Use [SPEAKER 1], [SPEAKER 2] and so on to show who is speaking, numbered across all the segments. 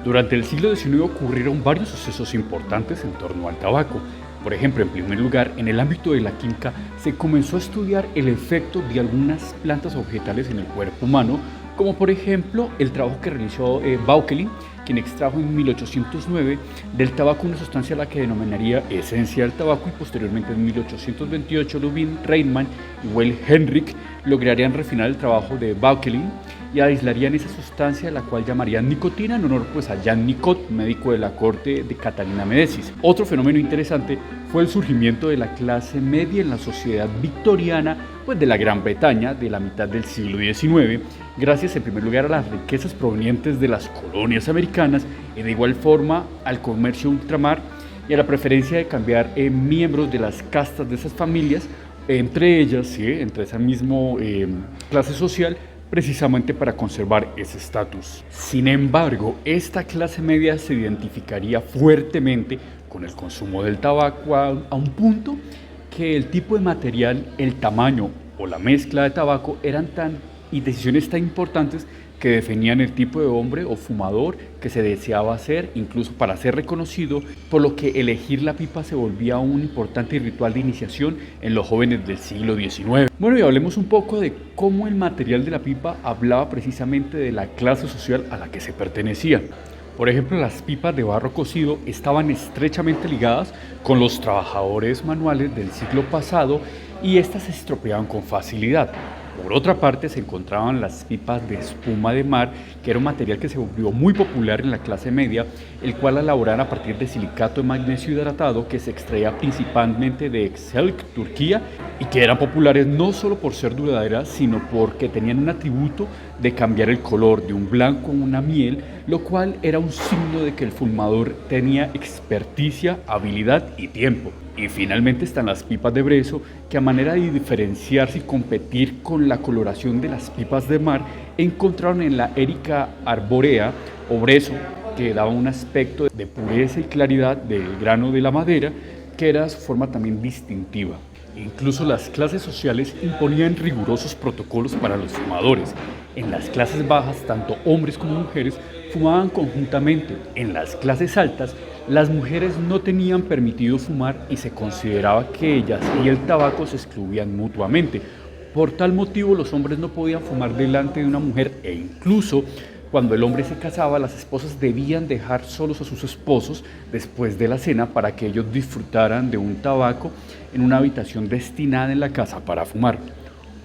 [SPEAKER 1] Durante el siglo XIX ocurrieron varios sucesos importantes en torno al tabaco. Por ejemplo, en primer lugar, en el ámbito de la química se comenzó a estudiar el efecto de algunas plantas o vegetales en el cuerpo humano, como por ejemplo el trabajo que realizó Vauquelin, quien extrajo en 1809 del tabaco una sustancia a la que denominaría esencia del tabaco, y posteriormente en 1828 Lubin, Reitman y Weil Henrich lograrían refinar el trabajo de Vauquelin y aislarían esa sustancia, la cual llamarían nicotina, en honor pues a Jean Nicot, médico de la corte de Catalina Medicis. Otro fenómeno interesante fue el surgimiento de la clase media en la sociedad victoriana pues de la Gran Bretaña de la mitad del siglo XIX, gracias en primer lugar a las riquezas provenientes de las colonias americanas y de igual forma al comercio ultramar y a la preferencia de cambiar miembros de las castas de esas familias, entre ellas, ¿sí?, entre esa misma clase social, precisamente para conservar ese estatus. Sin embargo, esta clase media se identificaría fuertemente con el consumo del tabaco a un punto que el tipo de material, el tamaño o la mezcla de tabaco eran y decisiones tan importantes que definían el tipo de hombre o fumador que se deseaba ser, incluso para ser reconocido, por lo que elegir la pipa se volvía un importante ritual de iniciación en los jóvenes del siglo XIX. Bueno, y hablemos un poco de cómo el material de la pipa hablaba precisamente de la clase social a la que se pertenecía. Por ejemplo, las pipas de barro cocido estaban estrechamente ligadas con los trabajadores manuales del siglo pasado y estas se estropeaban con facilidad. Por otra parte, se encontraban las pipas de espuma de mar, que era un material que se volvió muy popular en la clase media, el cual elaboraban a partir de silicato de magnesio hidratado que se extraía principalmente de Excelk, Turquía, y que eran populares no solo por ser duraderas, sino porque tenían un atributo de cambiar el color de un blanco a una miel, lo cual era un signo de que el fumador tenía experticia, habilidad y tiempo. Y finalmente están las pipas de brezo, que a manera de diferenciarse y competir con la coloración de las pipas de mar, encontraron en la Erica arborea o brezo, que daba un aspecto de pureza y claridad del grano de la madera, que era su forma también distintiva. Incluso las clases sociales imponían rigurosos protocolos para los fumadores. En las clases bajas, tanto hombres como mujeres fumaban conjuntamente. En las clases altas, las mujeres no tenían permitido fumar y se consideraba que ellas y el tabaco se excluían mutuamente. Por tal motivo, los hombres no podían fumar delante de una mujer e incluso cuando el hombre se casaba, las esposas debían dejar solos a sus esposos después de la cena para que ellos disfrutaran de un tabaco en una habitación destinada en la casa para fumar.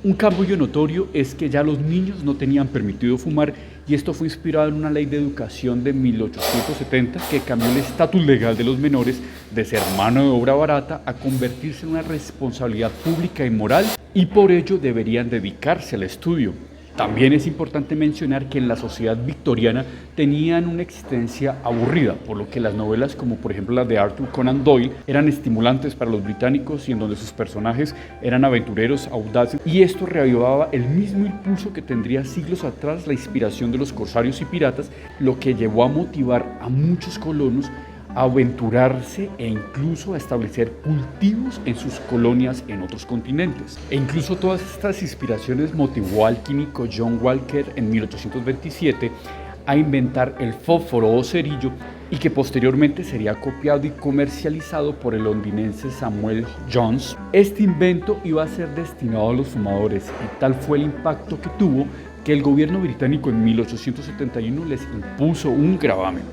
[SPEAKER 1] Un cambio notorio es que ya los niños no tenían permitido fumar, y esto fue inspirado en una ley de educación de 1870 que cambió el estatus legal de los menores de ser mano de obra barata a convertirse en una responsabilidad pública y moral, y por ello deberían dedicarse al estudio. También es importante mencionar que en la sociedad victoriana tenían una existencia aburrida, por lo que las novelas como por ejemplo las de Arthur Conan Doyle eran estimulantes para los británicos y en donde sus personajes eran aventureros, audaces, y esto reavivaba el mismo impulso que tendría siglos atrás la inspiración de los corsarios y piratas, lo que llevó a motivar a muchos colonos a aventurarse e incluso a establecer cultivos en sus colonias en otros continentes. E incluso todas estas inspiraciones motivó al químico John Walker en 1827 a inventar el fósforo o cerillo, y que posteriormente sería copiado y comercializado por el londinense Samuel Jones. Este invento iba a ser destinado a los fumadores y tal fue el impacto que tuvo que el gobierno británico en 1871 les impuso un gravamen.